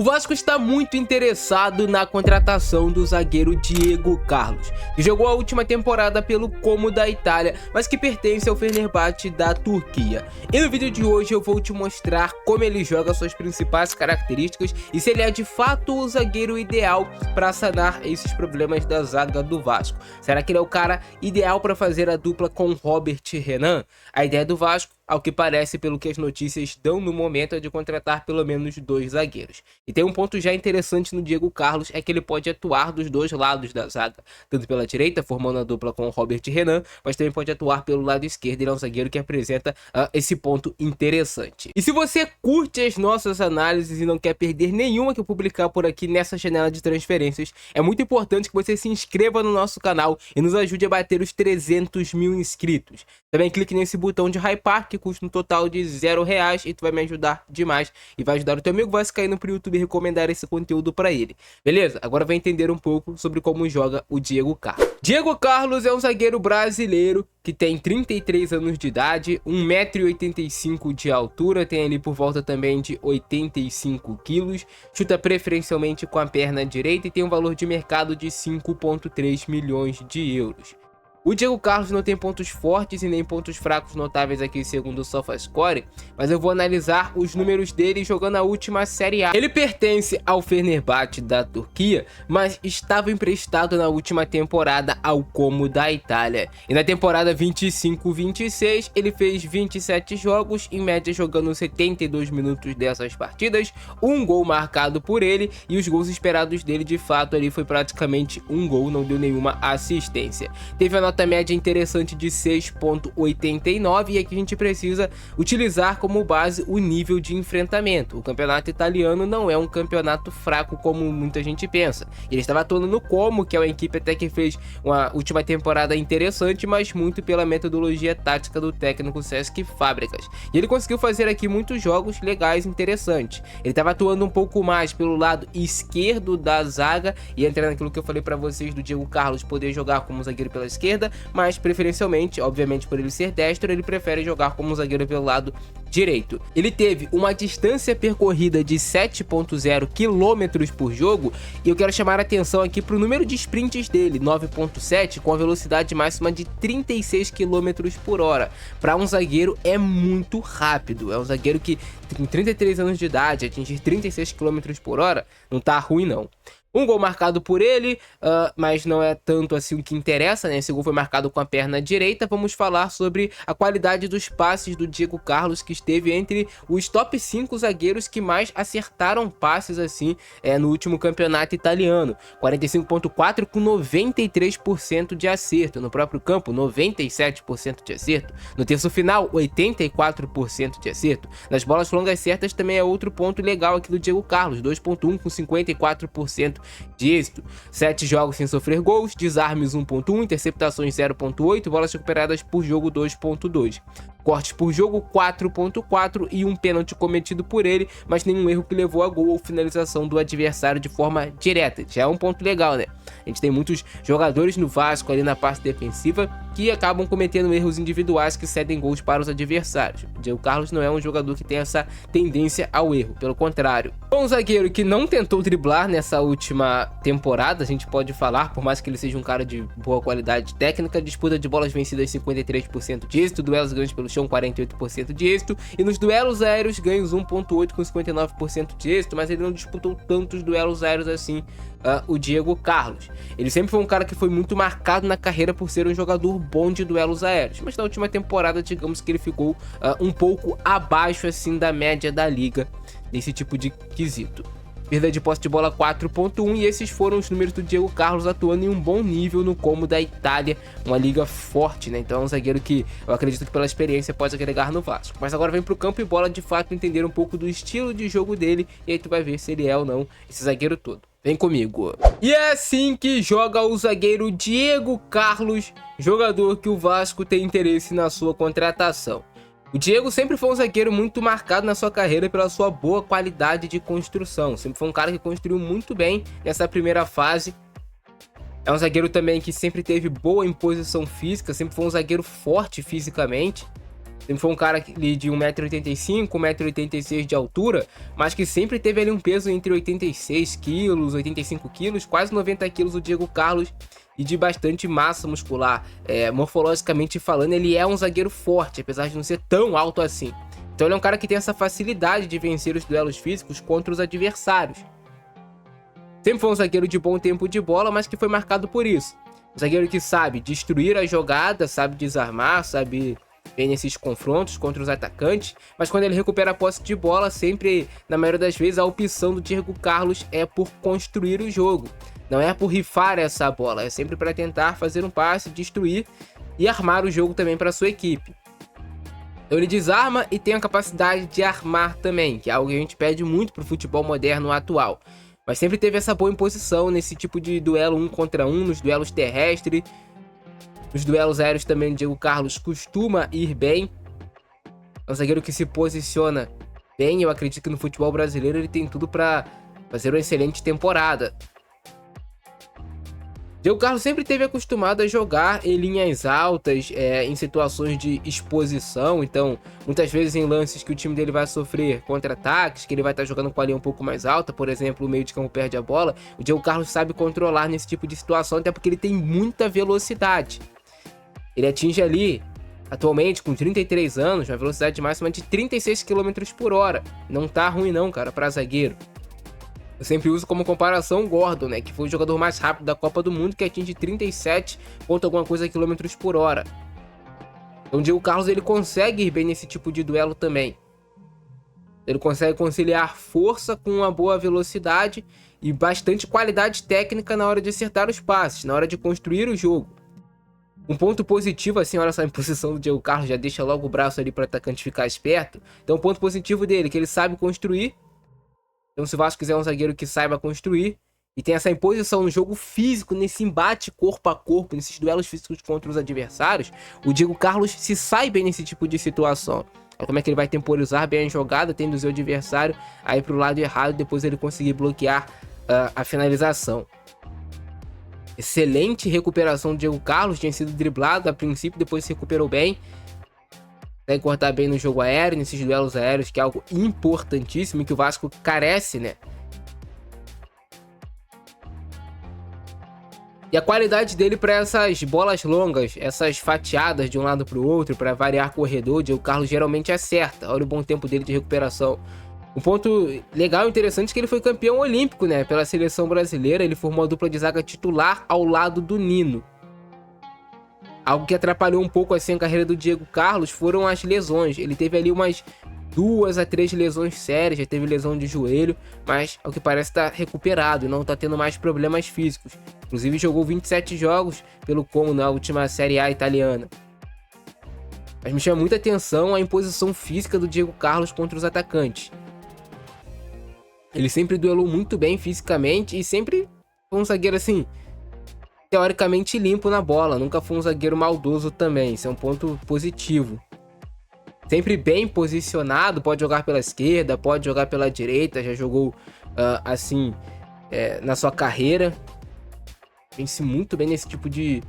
O Vasco está muito interessado na contratação do zagueiro Diego Carlos, que jogou a última temporada pelo Como da Itália, mas que pertence ao Fenerbahçe da Turquia. E no vídeo de hoje eu vou te mostrar como ele joga, suas principais características e se ele é de fato o zagueiro ideal para sanar esses problemas da zaga do Vasco. Será que ele é o cara ideal para fazer a dupla com Robert Renan? A ideia do Vasco, ao que parece, pelo que as notícias dão no momento, é de contratar pelo menos 2 zagueiros. E tem um ponto já interessante no Diego Carlos, é que ele pode atuar dos dois lados da zaga, tanto pela direita, formando a dupla com o Robert Renan, mas também pode atuar pelo lado esquerdo. Ele é um zagueiro que apresenta esse ponto interessante. E se você curte as nossas análises e não quer perder nenhuma que eu publicar por aqui nessa janela de transferências, é muito importante que você se inscreva no nosso canal e nos ajude a bater os 300 mil inscritos. Também clique nesse botão de hypar, que custa um total de R$0 e tu vai me ajudar demais e vai ajudar o teu amigo vascaíno pro YouTube recomendar esse conteúdo para ele. Beleza? Agora vai entender um pouco sobre como joga o Diego Carlos. Diego Carlos é um zagueiro brasileiro que tem 33 anos de idade, 1,85 m de altura, tem ali por volta também de 85 quilos, chuta preferencialmente com a perna direita e tem um valor de mercado de 5,3 milhões de euros. O Diego Carlos não tem pontos fortes e nem pontos fracos notáveis aqui segundo o SofaScore, mas eu vou analisar os números dele jogando a última Série A. Ele pertence ao Fenerbahçe da Turquia, mas estava emprestado na última temporada ao Como da Itália. E na temporada 25-26 ele fez 27 jogos, em média jogando 72 minutos dessas partidas, um gol marcado por ele e os gols esperados dele de fato ali foi praticamente um gol, não deu nenhuma assistência. Teve a nota média interessante de 6,89 e aqui a gente precisa utilizar como base o nível de enfrentamento. O campeonato italiano não é um campeonato fraco como muita gente pensa. Ele estava atuando no Como, que é uma equipe até que fez uma última temporada interessante, mas muito pela metodologia tática do técnico Cesc Fábricas. E ele conseguiu fazer aqui muitos jogos legais, interessantes. Ele estava atuando um pouco mais pelo lado esquerdo da zaga e entrando naquilo que eu falei para vocês do Diego Carlos poder jogar como zagueiro pela esquerda, mas preferencialmente, obviamente por ele ser destro, ele prefere jogar como zagueiro pelo lado direito. Ele teve uma distância percorrida de 7,0 km por jogo e eu quero chamar a atenção aqui para o número de sprints dele, 9,7, com a velocidade máxima de 36 km por hora. Para um zagueiro é muito rápido, é um zagueiro que com 33 anos de idade, atingir 36 km por hora não tá ruim não. Um gol marcado por ele, mas não é tanto assim o que interessa, né? Esse gol foi marcado com a perna direita. Vamos falar sobre a qualidade dos passes do Diego Carlos, que esteve entre os top 5 zagueiros que mais acertaram passes assim no último campeonato italiano. 45,4 com 93% de acerto. No próprio campo, 97% de acerto. No terço final, 84% de acerto. Nas bolas longas certas também é outro ponto legal aqui do Diego Carlos, 2,1 com 54% de êxito. 7 jogos sem sofrer gols, desarmes 1,1, interceptações 0,8, bolas recuperadas por jogo 2,2. Cortes por jogo 4,4 e um pênalti cometido por ele, mas nenhum erro que levou a gol ou finalização do adversário de forma direta. Já é um ponto legal, né? A gente tem muitos jogadores no Vasco ali na parte defensiva que acabam cometendo erros individuais que cedem gols para os adversários. O Diego Carlos não é um jogador que tem essa tendência ao erro, pelo contrário. Um zagueiro que não tentou driblar nessa última temporada, a gente pode falar, por mais que ele seja um cara de boa qualidade técnica, disputa de bolas vencidas 53% de êxito, duelos ganhos pelo chão 48% de êxito e nos duelos aéreos ganhos 1,8 com 59% de êxito, mas ele não disputou tantos duelos aéreos assim, o Diego Carlos. Ele sempre foi um cara que foi muito marcado na carreira por ser um jogador bom de duelos aéreos, mas na última temporada digamos que ele ficou um pouco abaixo assim da média da liga nesse tipo de quesito. Perda de posse de bola 4,1 e esses foram os números do Diego Carlos atuando em um bom nível no Como da Itália, uma liga forte, né? Então é um zagueiro que eu acredito que pela experiência pode agregar no Vasco. Mas agora vem pro campo e bola de fato entender um pouco do estilo de jogo dele e aí tu vai ver se ele é ou não esse zagueiro todo. Vem comigo. E é assim que joga o zagueiro Diego Carlos, jogador que o Vasco tem interesse na sua contratação. O Diego sempre foi um zagueiro muito marcado na sua carreira pela sua boa qualidade de construção. Sempre foi um cara que construiu muito bem nessa primeira fase. É um zagueiro também que sempre teve boa imposição física, sempre foi um zagueiro forte fisicamente. Sempre foi um cara ali de 1,85m, 1,86m de altura, mas que sempre teve ali um peso entre 86 quilos, 85 quilos, quase 90 quilos o Diego Carlos, e de bastante massa muscular. Morfologicamente falando, ele é um zagueiro forte, apesar de não ser tão alto assim. Então ele é um cara que tem essa facilidade de vencer os duelos físicos contra os adversários. Sempre foi um zagueiro de bom tempo de bola, mas que foi marcado por isso. Um zagueiro que sabe destruir a jogada, sabe desarmar, sabe ver nesses confrontos contra os atacantes, mas quando ele recupera a posse de bola, sempre, na maioria das vezes, a opção do Diego Carlos é por construir o jogo. Não é por rifar essa bola, é sempre para tentar fazer um passe, destruir e armar o jogo também para sua equipe. Então ele desarma e tem a capacidade de armar também, que é algo que a gente pede muito pro futebol moderno atual. Mas sempre teve essa boa imposição nesse tipo de duelo 1 contra 1, nos duelos terrestres. Nos duelos aéreos também o Diego Carlos costuma ir bem. É um zagueiro que se posiciona bem. Eu acredito que no futebol brasileiro ele tem tudo para fazer uma excelente temporada. Diego Carlos sempre esteve acostumado a jogar em linhas altas, em situações de exposição. Então, muitas vezes em lances que o time dele vai sofrer contra-ataques, que ele vai estar jogando com a linha um pouco mais alta, por exemplo, o meio de campo perde a bola, o Diego Carlos sabe controlar nesse tipo de situação, até porque ele tem muita velocidade. Ele atinge ali, atualmente, com 33 anos, uma velocidade máxima de 36 km por hora. Não tá ruim não, cara, para zagueiro. Eu sempre uso como comparação o Gordon, né, que foi o jogador mais rápido da Copa do Mundo, que atinge 37 ponto alguma coisa quilômetros por hora. Então o Diego Carlos ele consegue ir bem nesse tipo de duelo também. Ele consegue conciliar força com uma boa velocidade e bastante qualidade técnica na hora de acertar os passes, na hora de construir o jogo. Um ponto positivo, assim, olha só a imposição do Diego Carlos, já deixa logo o braço ali para o atacante ficar esperto. Então o ponto positivo dele é que ele sabe construir. Então se o Vasco quiser um zagueiro que saiba construir e tem essa imposição no jogo físico, nesse embate corpo a corpo, nesses duelos físicos contra os adversários, o Diego Carlos se sai bem nesse tipo de situação. Como é que ele vai temporizar bem a jogada, tendo o seu adversário aí para o lado errado, depois ele conseguir bloquear a finalização. Excelente recuperação do Diego Carlos, tinha sido driblado a princípio, depois se recuperou bem. Consegue cortar bem no jogo aéreo, nesses duelos aéreos, que é algo importantíssimo e que o Vasco carece, né? E a qualidade dele para essas bolas longas, essas fatiadas de um lado para o outro, para variar corredor, o Diego Carlos geralmente acerta. Olha o bom tempo dele de recuperação. Um ponto legal e interessante é que ele foi campeão olímpico, né? Pela seleção brasileira, ele formou a dupla de zaga titular ao lado do Nino. Algo que atrapalhou um pouco assim a carreira do Diego Carlos foram as lesões. Ele teve ali umas 2 a 3 lesões sérias, já teve lesão de joelho, mas ao que parece está recuperado e não está tendo mais problemas físicos. Inclusive jogou 27 jogos pelo Como na última Série A italiana. Mas me chama muita atenção a imposição física do Diego Carlos contra os atacantes. Ele sempre duelou muito bem fisicamente e sempre foi um zagueiro assim, teoricamente limpo na bola. Nunca foi um zagueiro maldoso também, isso é um ponto positivo. Sempre bem posicionado, pode jogar pela esquerda, pode jogar pela direita, já jogou assim na sua carreira. Vence muito bem nesse tipo de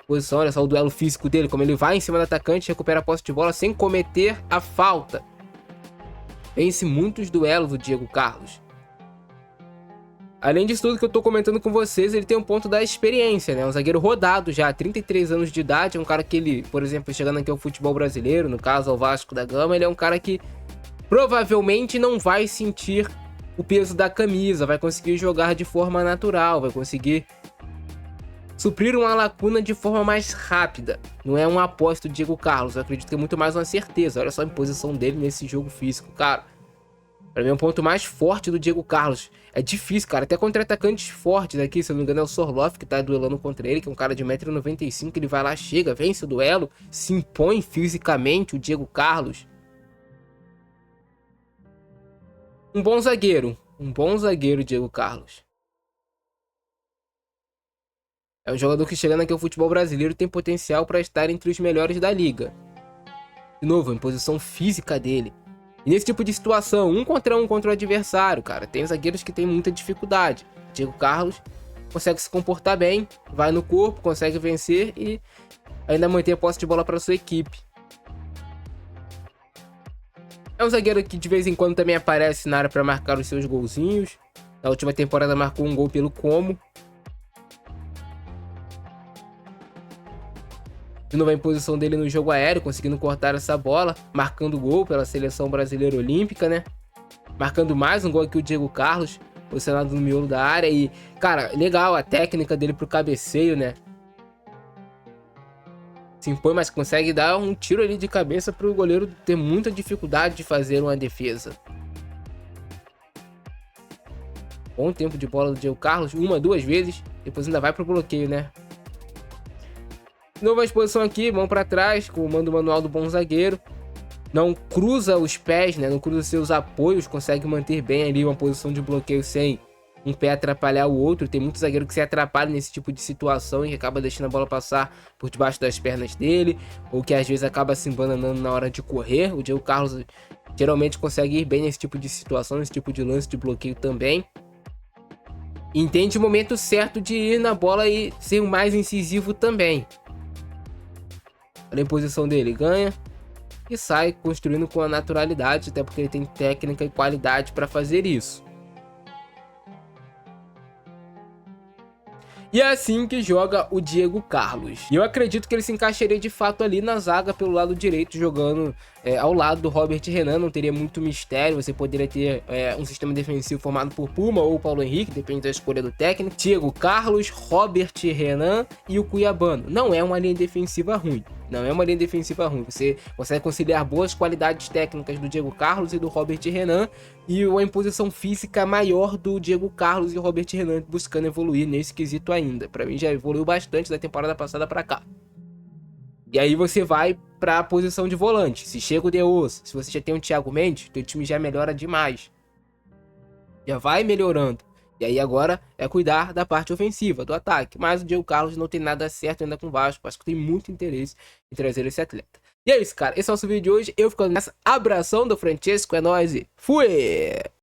posição, olha só o duelo físico dele, como ele vai em cima do atacante, recupera a posse de bola sem cometer a falta. Vence muitos duelos o Diego Carlos. Além disso tudo que eu tô comentando com vocês, ele tem um ponto da experiência, né? Um zagueiro rodado já, 33 anos de idade, é um cara que ele, por exemplo, chegando aqui ao futebol brasileiro, no caso ao Vasco da Gama, ele é um cara que provavelmente não vai sentir o peso da camisa, vai conseguir jogar de forma natural, vai conseguir suprir uma lacuna de forma mais rápida. Não é uma aposta do Diego Carlos, eu acredito que é muito mais uma certeza. Olha só a imposição dele nesse jogo físico, cara. Pra mim é um ponto mais forte do Diego Carlos. É difícil, cara, até contra atacantes fortes aqui, se eu não me engano é o Sorloth que tá duelando contra ele, que é um cara de 1,95 m, ele vai lá, chega, vence o duelo, se impõe fisicamente o Diego Carlos. Um bom zagueiro, Diego Carlos. É um jogador que chegando aqui ao futebol brasileiro tem potencial para estar entre os melhores da liga. De novo, a imposição física dele. E nesse tipo de situação, um contra o adversário, cara, tem zagueiros que tem muita dificuldade. Diego Carlos consegue se comportar bem, vai no corpo, consegue vencer e ainda manter a posse de bola para sua equipe. É um zagueiro que de vez em quando também aparece na área para marcar os seus golzinhos. Na última temporada marcou um gol pelo Como. De novo a imposição dele no jogo aéreo, conseguindo cortar essa bola, marcando gol pela seleção brasileira olímpica, né? Marcando mais um gol aqui o Diego Carlos, posicionado no miolo da área. E, cara, legal a técnica dele pro cabeceio, né? Se impõe, mas consegue dar um tiro ali de cabeça pro goleiro ter muita dificuldade de fazer uma defesa. Bom tempo de bola do Diego Carlos, uma, duas vezes, depois ainda vai pro bloqueio, né? Nova exposição aqui, mão para trás, com o mando manual do bom zagueiro. Não cruza os pés, né? Não cruza seus apoios, consegue manter bem ali uma posição de bloqueio sem um pé atrapalhar o outro. Tem muito zagueiro que se atrapalha nesse tipo de situação e acaba deixando a bola passar por debaixo das pernas dele, ou que às vezes acaba se embananando na hora de correr. O Diego Carlos geralmente consegue ir bem nesse tipo de situação, nesse tipo de lance de bloqueio também. Entende o momento certo de ir na bola e ser o mais incisivo também. Olha a imposição dele, ganha e sai construindo com a naturalidade, até porque ele tem técnica e qualidade para fazer isso. E é assim que joga o Diego Carlos. E eu acredito que ele se encaixaria de fato ali na zaga pelo lado direito, jogando ao lado do Robert Renan. Não teria muito mistério, você poderia ter um sistema defensivo formado por Puma ou Paulo Henrique, depende da escolha do técnico. Diego Carlos, Robert Renan e o Cuiabano. Não é uma linha defensiva ruim. Não é uma linha defensiva ruim. Você consegue conciliar boas qualidades técnicas do Diego Carlos e do Robert Renan e uma imposição física maior do Diego Carlos e o Robert Renan buscando evoluir nesse quesito ainda. Para mim já evoluiu bastante da temporada passada para cá. E aí você vai para a posição de volante. Se chega o Deus, se você já tem um Thiago Mendes, teu time já melhora demais. Já vai melhorando. E aí agora é cuidar da parte ofensiva, do ataque. Mas o Diego Carlos não tem nada certo ainda com o Vasco. Acho que tem muito interesse em trazer esse atleta. E é isso, cara. Esse é o nosso vídeo de hoje. Eu ficando nessa. Abração do Francesco. É nóis e fui!